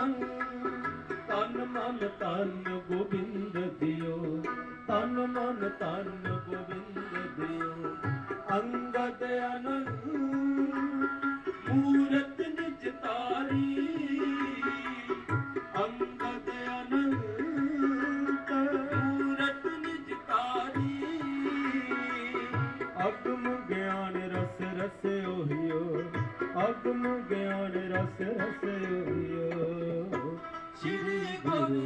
ਮਨ ਤਨ ਮਨ ਤਨ ਗੋਬਿੰਦ ਦਿਓ ਤਨ ਮਨ ਤਨ ਗੋਬਿੰਦ ਦਿਓ ਅੰਗਦ ਅਨੰਤ ਮੂਰਤ ਨਿਜ ਤਾਰੀ ਅੰਗਦ ਅਨੰਤ ਮੂਰਤ ਨਿਜ ਤਾਰੀ ਅਗਮ ਗਿਆਨ ਰਸ ਰਸ ਓਹਿਓ ਅਗਮ ਗਿਆਨ ਰਸ ਰਸ ਓਹਿਓ ਸ੍ਰੀ ਗੁਰੂ